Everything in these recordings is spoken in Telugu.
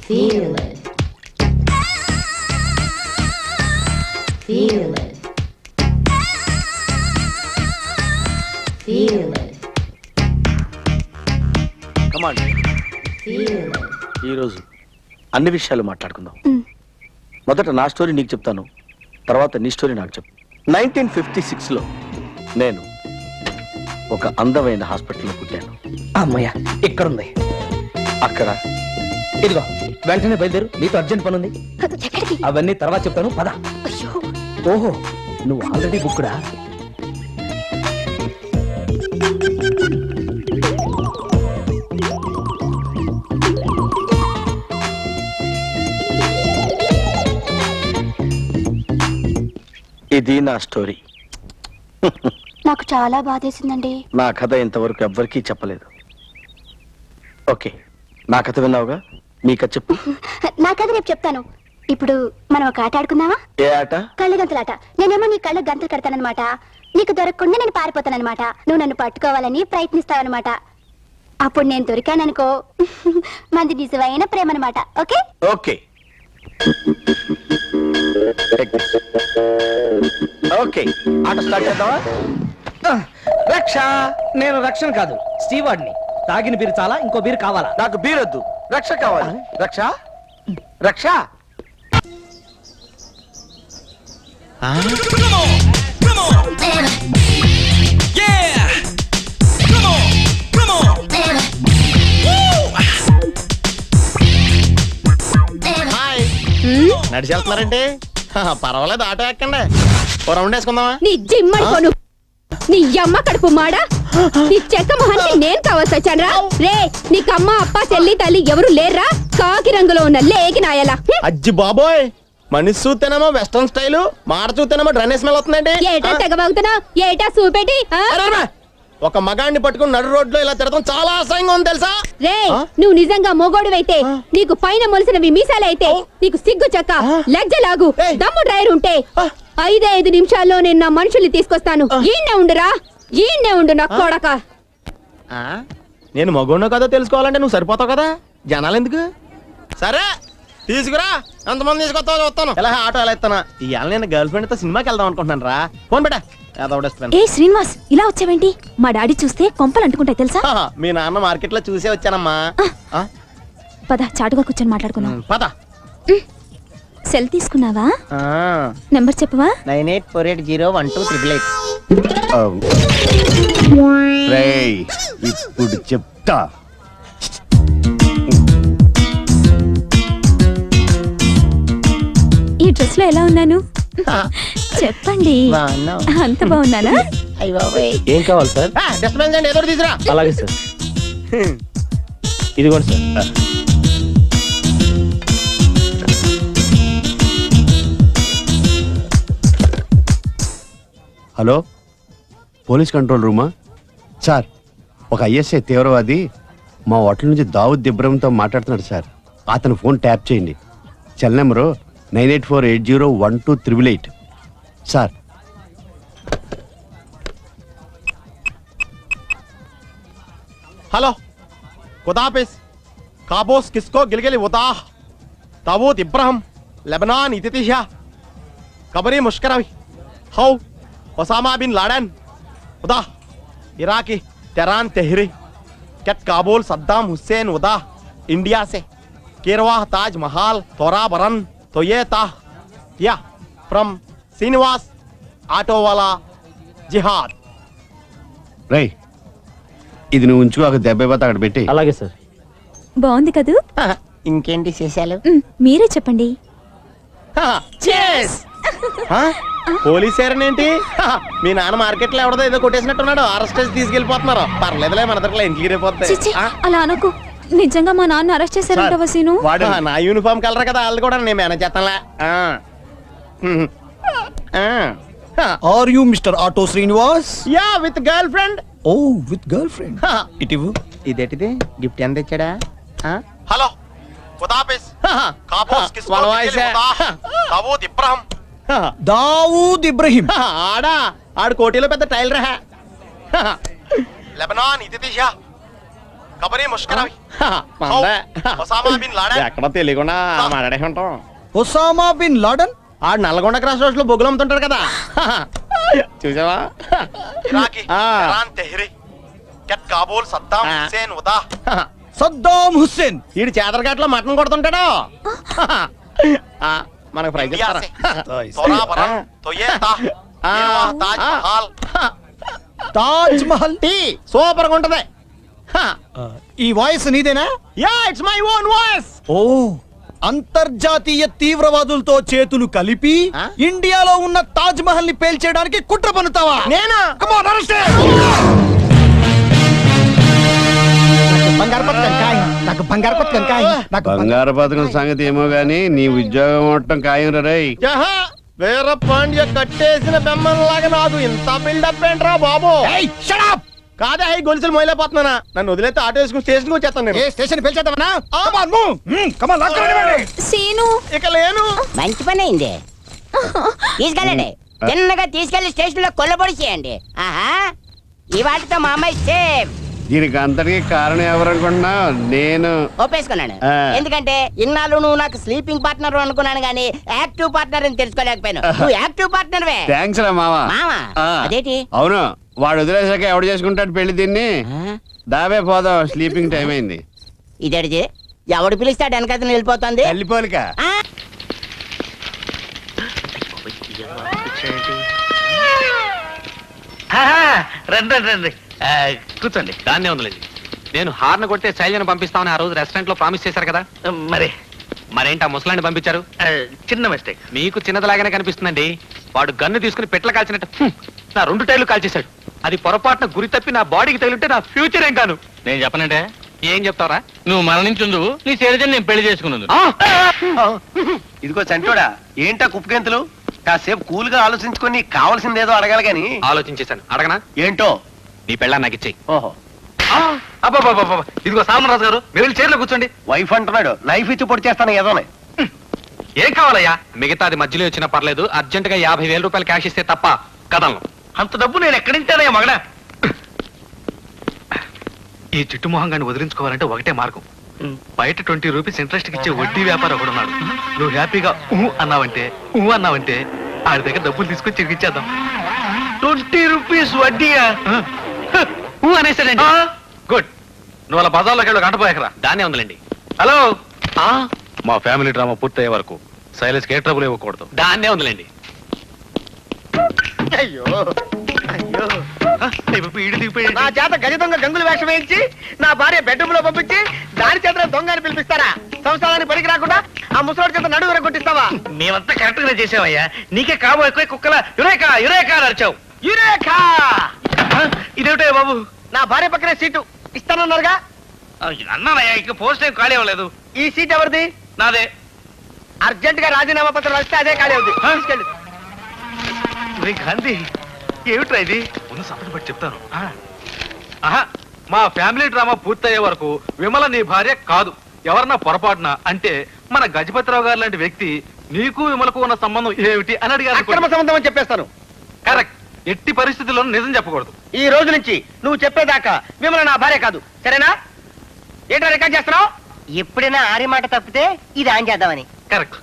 Feel it. Feel it. Feel it. Come on. Feel it. ఈ రోజు అన్ని విషయాలు మాట్లాడుకుందాం. మొదట నా స్టోరీ నీకు చెప్తాను, తర్వాత నీ స్టోరీ నాకు చెప్పు. 1956లో నేను ఒక అందమైన హాస్పిటల్లో పుట్టాను. అమ్మయ్య ఇక్కడుంది. అక్కడ ఇదిగో వెంటనే బయలుదేరు, నీతో అర్జెంట్ పని ఉంది. అవన్నీ తర్వాత చెప్తాను, పద. ఓహో, నువ్వు ఆల్రెడీ బుక్కుడా? ఇది నా స్టోరీ. నాకు చాలా బాధేసిందండి. నా కథ ఇంతవరకు ఎవ్వరికీ చెప్పలేదు. ఓకే, నా కథ విన్నావుగా, నీ కథ చెప్పు. నా కథ రేపు చెప్తాను. ఇప్పుడు మనం ఒక ఆట ఆడుకుందామా? ఏ ఆట? కళ్ళ గంతలాట. నేనేమో నీ కళ్ళ గంతలు కడతానన్నమాట. నీకు దొరకకుండా నేను పారిపోతానన్నమాట. నువ్వు నన్ను పట్టుకోవాలని ప్రయత్నిస్తావన్నమాట. అప్పుడు నేను దొరికాననుకో, మంది నిజమైన ప్రేమ అన్నమాట. ఓకే ఓకే ఓకే, ఆట స్టార్ట్ చేద్దామా? రక్ష, నేను రక్షణ కాదు, స్టీవార్డ్ని. తాగిన బీరు చాలా, ఇంకో బీరు కావాలా? నాకు బీరొద్దు, రక్ష కావాలి. రక్ష రక్ష. నడిచి వెళ్తున్నారంటే పర్వాలేదు, ఆటో ఎక్కండి, ఓ రౌండ్ వేసుకుందామా? నీ జిమ్మడిపోను, నీ అమ్మ కడుపు మాడా, నీ చెక్క మొహానికి నేను కావాల్సి వచ్చానరా? రే, నీకు అమ్మ అప్ప చెల్లి తల్లి ఎవరు లేర్రా? కాకి రంగులో ఉన్న లేకి నాయలా. అజ్జి బాబోయ్, మనిషి చూస్తేనేమో వెస్ట్రన్ స్టైల్, మాట చూస్తేనేమో డ్రైనేజ్ స్మెల్ వస్తుందండి. ఏటా తెగబాగుతున్నా, ఏటా చూపెట్టి. ఒక మగాడిని పట్టుకుని నడు రోడ్లో ఇలా తిరగడం చాలా అసహ్యంగా ఉంది తెలుసా? రే, నువ్వు నిజంగా మొగోడివైతే, నీకు పైన మొలిసినవి మీసాలైతే, నీకు సిగ్గు చెక్క లజ్జలాగు దమ్ము డ్రైవర్ ఉంటే 5 నిమిషాల్లో నేను నా మనుషుల్ని తీసుకొస్తాను. ఈయన్నే ఉండురా, ఈయన్నే ఉండు నా కొడక. నేను మగోడినో కదో తెలుసుకోవాలంటే నువ్వు సరిపోతావు కదా, జనాలు ఎందుకు? సరే తీసుకురా, ఎంతమంది తీసుకొస్తావు చూస్తాను. ఎలా ఆటో ఎలా ఇస్తానా? ఇవాళ నేను గర్ల్ ఫ్రెండ్ తో సినిమాకి వెళ్దాం అనుకుంటున్నాను రా. ఫోన్ పెట్టా. ఏ శ్రీనివాస్, ఇలా వచ్చావేంటి? మా డాడీ చూస్తే కొంపలు అంటుకుంటాయి తెలుసా? మీ నాన్న మార్కెట్ లో చూసే వచ్చానమ్మా. పద, చాటుగా కూర్చొని మాట్లాడుకున్నాం. పద. సెల్ తీసుకున్నావా? నెంబర్ చెప్పవా? 9848088888. ఇప్పుడు చెప్తా. ఈ డ్రెస్ లో ఎలా ఉన్నాను చెప్పండి. అంత బాగున్నానా? ఏం కావాలి సార్? డిస్టర్బెన్స్ అండి, ఏదో తీసురా. అలాగే సార్. ఇదిగోండి సార్. హలో, పోలీస్ కంట్రోల్ రూమా? సార్, ఒక ఐఎస్ఐ తీవ్రవాది మా హోటల్ నుంచి దావుద్ ఇబ్రహంతో మాట్లాడుతున్నాడు సార్. అతను ఫోన్ ట్యాప్ చేయండి. Cell number 9848012388. సార్, హలో, ఖుదాఫిజ్. కాబోస్ కిస్కో గిల్గిలి ఉతాహ్, దావూద్ ఇబ్రహం, లెబనాన్ ఇతితిహా, కబరీ ముష్కరవి, హౌ ఒసామా బిన్ లాడెన్, ఉదా इराकी तेहरान तेहरी, कैट काबुल सद्दाम हुसैन उदा, इंडिया से केरवाह ताज महाल तोरा बरन तो ये ताह या फ्रॉम श्रीनिवास ఆటో వాలా జిహాద్. రై, ఇది నువ్వు ఉంచుకో, ఒక దెబ్బ అక్కడ పెట్టి. అలాగే సార్. బాగుంది కదూ? ఇంకేంటి చేశాలు? మీరే చెప్పండి. పోలీసేరనేంటి? మీ నాన్న మార్కెట్ లో ఎవడదో ఏదో కొట్టేసినట్టున్నాడు, అరెస్ట్ చేసి తీసుకెళ్లిపోతున్నారు. పర్లేదులే, మన దగ్గర ఇంటికి రేపోతాయి. అలా అనకు, నిజంగా మా నాన్న అరెస్ట్ చేశారంట వసీను. వాడు నా యూనిఫామ్ కలర్ కదా, వాళ్ళు కూడా నేను మేనేజ్ చేస్తానులే. Are you Mr. Auto Srinivas? Yeah, with girlfriend. Oh, with girlfriend. Itivu. ఇదేంటిది? గిఫ్ట్ ఎంత తెచ్చాడా? హలో, ఖుదాఫిజ్. కాబోస్ కిస్కో గిల్గిలి ఉతాహ్, దావూద్ ఇబ్రహం. Dawood Ibrahim. ఆడు కోటిలో పెద్ద టైలర్. లెబనాన్ ఇతితిహా, కబరీ ముష్కర మందే. ఒసామా బిన్ లాడెన్ ఎక్కడ తెలియకుండా మాట్లాడే ఉంటాం. Osama bin Laden? ఆడు నల్గొండ క్రాస్ రోడ్స్ లో బొగ్గులు అమ్ముతుంటాడు కదా. చూసావా? ఇరాకీ ఆ. ఇరాన్ తెహ్రీ కెట్ కాబూల్ సద్దాం ఆ. హుస్సేన్ ఉదా Saddam Hussein. ఈడు చేదరగట్లో మటన్ కొడుతుంటాడు. ఆ, మనకు ఫ్రై ఇండియా చేస్తారా? సే తోరా బరం తో యే తా ఆ. ये वहाँ Taj Mahal Taj Mahal. Tea super గా ఉంటది. ఈ వాయిస్ నీదేనా? Yeah it's my own voice. ఓ అంతర్జాతీయ తీవ్రవాదులతో చేతులు కలిపి ఆ? ఇండియాలో ఉన్న తాజ్ మహల్ ని పేల్చేయడానికి కుట్ర పన్నుతావా? నేనా? Come on, arrest him! బంగారు పథకం ఖాయం. నాకు బంగారు పథకం ఖాయం. నాకు బంగారు పథకం సంగతి ఏమో గానీ నీ ఉద్యోగం ఉండటం ఖాయం రై. జహా వీర పాండ్య కట్టేసిన బెమ్మలాగా నాకు ఇంత బిల్డప్ ఏంట్రా బాబు? Hey, shut up! కాదే ఈ గొలుసులు మొయలేకపోతున్నానా? నన్ను వదిలేస్తే ఆటో వేసుకుని స్టేషన్ వచ్చేస్తాను నేను. ఏ station పేల్చేద్దామనా? Come on, move! Come on, లాక్కొని వెళ్ళండి. సీను ఇక లేను. మంచి పని అయింది. తీసుకెళ్ళండి, తిన్నగా తీసుకెళ్లి స్టేషన్ లో కొల్లబొడి చేయండి. ఆహా, ఇవాటితో మా అమ్మాయి సేఫ్. దీనికి అంతటికి కారణం ఎవరనుకుంటున్నా? నేను ఒప్పేసుకున్నాను. ఆ. ఎందుకంటే ఇన్నాళ్ళు నువ్వు నాకు స్లీపింగ్ పార్ట్నర్ అనుకున్నాను గానీ యాక్టివ్ పార్ట్నర్ అని తెలుసుకోలేకపోయాను. నువ్వు యాక్టివ్ పార్ట్నర్ వే. థ్యాంక్స్ రా మావా. మావా? ఆ. అదేంటి? అవును, వాడు వదిలేసాక ఎవడు చేసుకుంటాడు పెళ్లి? దీన్ని ఆ? దాబే పోదాం, స్లీపింగ్ టైం అయింది. ఇదేడిది? ఎవడు పిలిస్తాడు వెనకతను వెళ్ళిపోతుంది. తల్లిపోలిక. ఆ? రండి రండి రండి కూర్చోండి. దాన్నే ఉందిలేండి. నేను హార్న్ కొట్టే శైలిని పంపిస్తామని ఆ రోజు రెస్టారెంట్ లో ప్రామిస్ చేశారు కదా. మరేంటి ఆ ముసలాన్ని పంపించారు? చిన్న మిస్టేక్. మీకు చిన్నదిలాగానే కనిపిస్తుందండి. వాడు గన్ను తీసుకుని పెట్ల కాల్చినట్టు నా 2 టైర్లు కాల్చేశాడు. అది పొరపాటున గురి తప్పి నా బాడీకి తగిలింటే నా ఫ్యూచర్ ఏం కాను. నేను చెప్పనంటే ఏం చెప్తావరా? నువ్వు మరణించుందు నీ శరీరం నేను పెళ్లి చేసుకున్నాను. ఇదిగో చంటోడా, ఏంటా కుప్పగెంతులు? కాసేపు కూల్ గా ఆలోచించుకొని కావాల్సిందేదో అడగాలి గాని. ఆలోచించేశాను. అడగనా? ఏంటో? నీ పెళ్ళా నాకు ఇచ్చేయి. ఓహో, అబ్బాబాబా, ఇదిగో సామరాజు గారు, మీరు వెళ్ళి చైర్లో కూర్చోండి. వైఫ్ అంటున్నాడు, నైఫ్ ఇచ్చి పొడి చేస్తాను ఏదోనే. ఏం కావాలయ్యా? మిగతాది మధ్యలో వచ్చినా పర్లేదు, అర్జెంట్ గా 50,000 రూపాయలు క్యాష్ ఇస్తే తప్ప కదలను. అంత డబ్బు నేను ఎక్కడి నుంచానయ్యా మగడా? ఈ చుట్టు మొహంగాన్ని వదిలించుకోవాలంటే ఒకటే మార్గం. బయట 20 రూపీస్ ఇంట్రెస్ట్ ఇచ్చే వడ్డీ వ్యాపారం ఒకడు ఉన్నాడు. నువ్వు హ్యాపీగా అన్నావంటే ఆడి దగ్గర డబ్బులు తీసుకొని తిరిగిచ్చేద్దాం. 20 రూపీస్ వడ్డీయా? అనేసాడండి. గుడ్. నువ్వు అలా బజార్లోకి వెళ్ళి గంటపోయాకరా. దాన్నే ఉందిలేండి. హలో, మా ఫ్యామిలీ డ్రామా పూర్తయ్యే వరకు శైలేష్కి ఏ ట్రబుల్ ఇవ్వకూడదు. దాన్నే ఉందిలేండి. అయ్యో అయ్యో, నా చేత గజ దొంగ గంగులు వేషం వేయించి నా భార్య బెడ్రూమ్ లో పంపించి దాని చేత దొంగ అని పిలిపిస్తారా? సంసారానికి పనికి రాకుండా ఆ ముసలోడి చేత నడుగుర కొట్టిస్తావా? మేమంతా కరెక్ట్ గా చేసావయ్యా. నీకే కాబో ఎక్కువ కుక్కల యురేకా యురేకా నడిచావు. యురేఖా! ఇదేమిటో బాబు? నా భార్య పక్కనే సీటు ఇస్తానన్నారుగా. అన్నానయ్యా, ఇక పోస్ట్ ఏం ఖాళీ అవ్వలేదు. ఈ సీట్ ఎవరిది? నాదే. అర్జెంట్ గా రాజీనామా పత్రం వస్తే అదే ఖాళీ అవుతుంది. తీసుకెళ్ళు. గాంధీ, ఏమిట్రా ఇది? ముందు సంతకం పెట్టి చెప్తాను. ఆహా, మా ఫ్యామిలీ డ్రామా పూర్తయ్యే వరకు విమల నీ భార్య కాదు. ఎవరన్నా పొరపాటున అంటే మన గజపతిరావు గారు లాంటి వ్యక్తి నీకు విమలకు ఉన్న సంబంధం ఏమిటి అని అడిగారు. అక్రమ సంబంధం అని చెప్పేస్తాను. కరెక్ట్. ఎట్టి పరిస్థితుల్లో నిజం చెప్పకూడదు. ఈ రోజు నుంచి నువ్వు చెప్పేదాకా విమల నా భార్య కాదు, సరేనా? ఏంటో రికార్డ్ చేస్తున్నావు? ఎప్పుడైనా ఆరి మాట తప్పితే ఇది ఆన్ చేద్దామని. కరెక్ట్.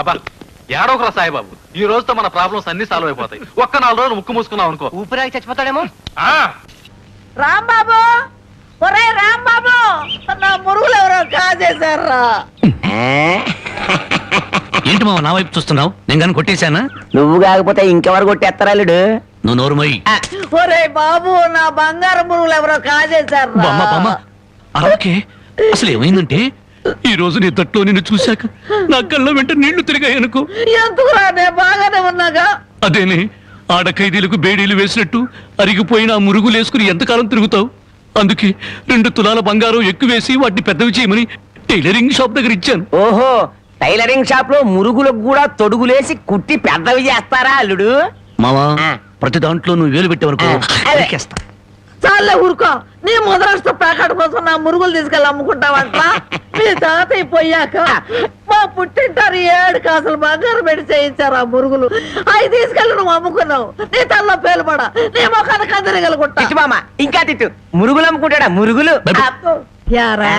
అబ్బా, ఏడోకరా సాయిబాబు, ఈ రోజుతో మన ప్రాబ్లమ్స్ అన్ని సాల్వ్ అయిపోతాయి. ఒక్క 4 రోజులు ముక్కు మూసుకున్నావు అనుకో. ఊపిరాకి చచ్చిపోతాడేమో. రాంబాబు, ఒరే రాంబాబు, నా మురుగులు ఎవరో కాజేశారా? ఏంటి మావ నా వైపు చూస్తున్నావు? నేను కానీ కొట్టేశానా? నువ్వు కాకపోతే ఇంకెవరు కొట్టేస్తారాలుడు? నువ్వు నోరు మొయ్యి. ఒరే బాబు, నా బంగారు మురుగులు ఎవరో కాజేశారా? బామ్మ బామ్మ అలాగే. అసలు ఏమైందంటే ఈ రోజు నీ తట్లో నిన్ను చూశాక నా కళ్ళ వెంట నీళ్లు తిరిగాయి అనుకో. ఎందుకురా, నేను బాగానే ఉన్నాగా. అదేనే, ఆడ ఖైదీలకు బేడీలు వేసినట్టు అరిగిపోయిన ఆ మురుగులు వేసుకుని ఎంతకాలం తిరుగుతావు? అందుకే 2 తులాల బంగారం ఎక్కువేసి వాటిని పెద్దవి చేయమని టైలరింగ్ షాప్ దగ్గర ఇచ్చాను. ఓహో, టైలరింగ్ షాప్ లో మురుగులకు కూడా తొడుగులేసి కుట్టి పెద్దవి చేస్తారా అల్లుడు? మావా, ప్రతి దాంట్లో నువ్వు వేలు పెట్టేవరకు చాలే ఊరుకో. నీ ముద్రాష్ట్ర ప్యాకెట్ కోసం నా మురుగులు తీసుకెళ్ళి అమ్ముకుంటావంట మీ తాతయ్య పోయాక మా పుట్టింటారు 7 కాసులు బంగారం పెట్టి చేయించారు ఆ మురుగులు. అవి తీసుకెళ్ళి నువ్వు అమ్ముకున్నావు. నీ తల్లో పేలుపడ నీ ముఖానికి అందరగలుగుంటా. మామ ఇంకా తిట్టు, మురుగులు అమ్ముకుంటాడా మురుగులు? యారా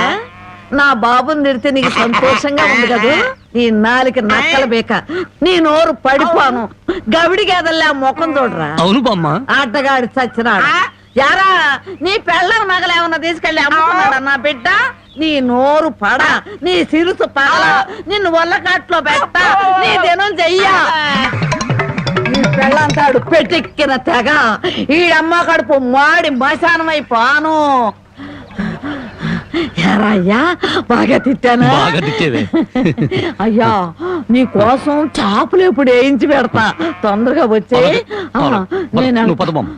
నా బాబుని తిడితే నీకు సంతోషంగా ఉంది కదా? నీ నాలిక నక్కల బేక, నీ నోరు పడిపోను. గవిడి గేదల్లా ముఖం చూడరా. అవును బామ్మ. ఆటగాడి చచ్చినాడు. యారా నీ పెళ్ళం నగలేమన్నా తీసుకెళ్ళి అమ్ముకున్నాడా నా బిడ్డ? నీ నోరు పడ, నీ సిరుసు పగల, నిన్ను వల్లకాట్లో పెట్ట, నీ దినం చెయ్యా. నీ పెళ్ళంతాడు పెట్టెక్కిన తెగ, ఈడమ్మ కడుపు మాడి మశానమైపోను. అయ్యా బాగా తిట్టానా? బాగా తిట్టేవే. అయ్యా నీ కోసం చాపులు ఎప్పుడు వేయించి పెడతా, తొందరగా వచ్చే. నువ్వు పద బామ్మ.